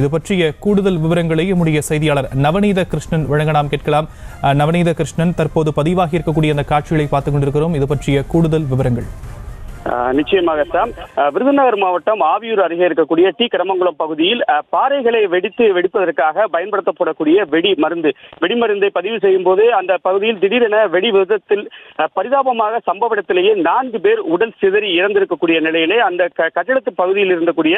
இது பற்றிய கூடுதல் விவரங்களை நம்முடைய செய்தியாளர் நவநீத கிருஷ்ணன் வழங்க நாம் கேட்கலாம். நவநீத கிருஷ்ணன், தற்போது பதிவாகி இருக்கக்கூடிய அந்த காட்சிகளை பார்த்துக் கொண்டிருக்கிறோம். இது பற்றிய கூடுதல் விவரங்கள். நிச்சயமாக சார், விருதுநகர் மாவட்டம் ஆவியூர் அருகே இருக்கக்கூடிய டி கடமங்குளம் பகுதியில் பாறைகளை வெடிப்பதற்காக பயன்படுத்தப்படக்கூடிய வெடிமருந்தை பதிவு செய்யும் போது அந்த பகுதியில் திடீரென வெடி விபத்தில் பரிதாபமாக சம்பவ இடத்திலேயே 4 பேர் உடல் சிதறி இறந்திருக்கக்கூடிய நிலையிலே அந்த கட்டிடத்து பகுதியில் இருந்தக்கூடிய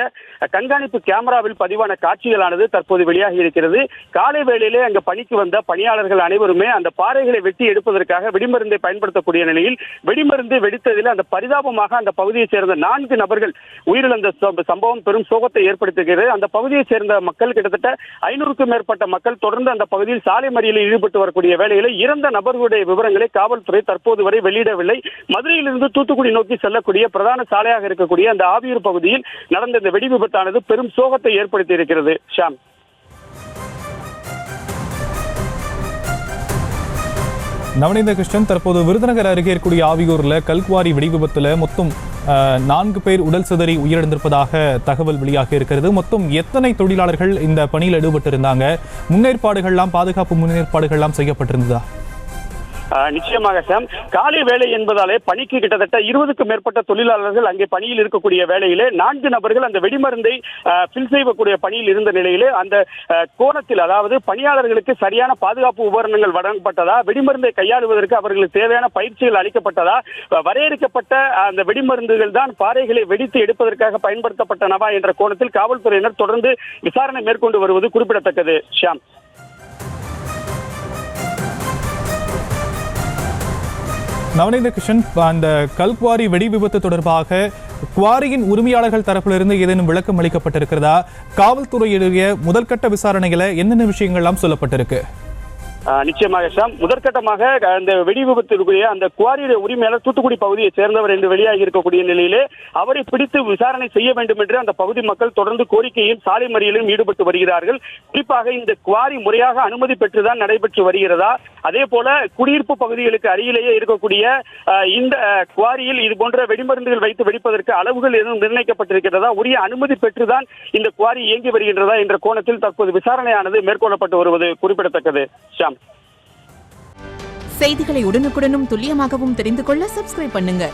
கண்காணிப்பு கேமராவில் பதிவான காட்சிகளானது தற்போது வெளியாகி இருக்கிறது. காலை வேளையிலே அங்கு பணிக்கு வந்த பணியாளர்கள் அனைவருமே அந்த பாறைகளை வெட்டி எடுப்பதற்காக வெடிமருந்தை பயன்படுத்தக்கூடிய நிலையில் வெடிமருந்து வெடித்ததில் அந்த பரிதாபமாக அந்த பகுதியைச் சேர்ந்த 4 நபர்கள் உயிரிழந்த சம்பவம் பெரும் சோகத்தை ஏற்படுத்துகிறது. அந்த பகுதியைச் சேர்ந்த மக்கள் கிட்டத்தட்ட 500க்கும் மேற்பட்ட மக்கள் தொடர்ந்து அந்த பகுதியில் சாலை மறியலில் ஈடுபட்டு வரக்கூடிய வேளையில் இறந்த நபர்களுடைய விவரங்களை காவல்துறை தற்போது வரை வெளியிடவில்லை. மதுரையிலிருந்து தூத்துக்குடி நோக்கி செல்லக்கூடிய பிரதான சாலையாக இருக்கக்கூடிய அந்த ஆவியூர் பகுதியில் நடந்த இந்த வெடி விபத்தானது பெரும் சோகத்தை ஏற்படுத்தி இருக்கிறது. ஷாம். நவநீத கிருஷ்ணன், தற்போது விருதுநகர் அருகே இருக்கக்கூடிய ஆவியூர்ல கல்குவாரி வெடி விபத்துல மொத்தம் 4 பேர் உடல் சிதறி உயிரிழந்திருப்பதாக தகவல் வெளியாக இருக்கிறது. மொத்தம் எத்தனை தொழிலாளர்கள் இந்த பணியில் ஈடுபட்டிருந்தாங்க? பாதுகாப்பு முன்னேற்பாடுகள்லாம் செய்யப்பட்டிருந்ததா? நிச்சயமாக சாம், காலை வேலை என்பதாலே பணிக்கு கிட்டத்தட்ட 20க்கும் மேற்பட்ட தொழிலாளர்கள் அங்கே பணியில் இருக்கக்கூடிய வேளையிலே 4 நபர்கள் அந்த வெடிமருந்தை ஃபில் செய்யக்கூடிய பணியில் இருந்த நிலையிலே அந்த கோணத்தில், அதாவது பணியாளர்களுக்கு சரியான பாதுகாப்பு உபகரணங்கள் வழங்கப்பட்டதா, வெடிமருந்தை கையாளுவதற்கு அவர்களுக்கு தேவையான பயிற்சிகள் அளிக்கப்பட்டதா, வரையறுக்கப்பட்ட அந்த வெடிமருந்துகள் தான் பாறைகளை வெடித்து எடுப்பதற்காக பயன்படுத்தப்பட்டனவா என்ற கோணத்தில் காவல்துறையினர் தொடர்ந்து விசாரணை மேற்கொண்டு வருவது குறிப்பிடத்தக்கது. ஷாம். நவநீத கிருஷ்ணன், அந்த கல்குவாரி வெடி விபத்து தொடர்பாக குவாரியின் உரிமையாளர்கள் தரப்பிலிருந்து ஏதேனும் விளக்கம் அளிக்கப்பட்டிருக்கிறதா? காவல்துறையுடைய முதற்கட்ட விசாரணைகளை என்னென்ன விஷயங்கள்லாம் சொல்லப்பட்டிருக்கு? நிச்சயமாக சாம், முதற்கட்டமாக அந்த வெடி விபத்திற்குரிய அந்த குவாரியுடைய உரிமையாளர் தூத்துக்குடி பகுதியை சேர்ந்தவர் என்று வெளியாகி இருக்கக்கூடிய நிலையிலே அவரை பிடித்து விசாரணை செய்ய வேண்டும் என்று அந்த பகுதி மக்கள் தொடர்ந்து கோரிக்கையும் சாலை மறியலிலும் ஈடுபட்டு வருகிறார்கள். குறிப்பாக இந்த குவாரி முறையாக அனுமதி பெற்றுதான் நடைபெற்று வருகிறதா, அதே போல குடியிருப்பு பகுதிகளுக்கு அருகிலேயே இருக்கக்கூடிய இந்த குவாரியில் இது போன்ற வெடிமருந்துகள் வைத்து வெடிப்பதற்கு அளவுகள் எதுவும் நிர்ணயிக்கப்பட்டிருக்கிறதா, உரிய அனுமதி பெற்றுதான் இந்த குவாரி இயங்கி வருகின்றதா என்ற கோணத்தில் தற்போது விசாரணையானது மேற்கொள்ளப்பட்டு வருவது குறிப்பிடத்தக்கது. ஷாம். செய்திகளை உடனுக்குடனும் துல்லியமாகவும் தெரிந்து கொள்ள சப்ஸ்கிரைப் பண்ணுங்க.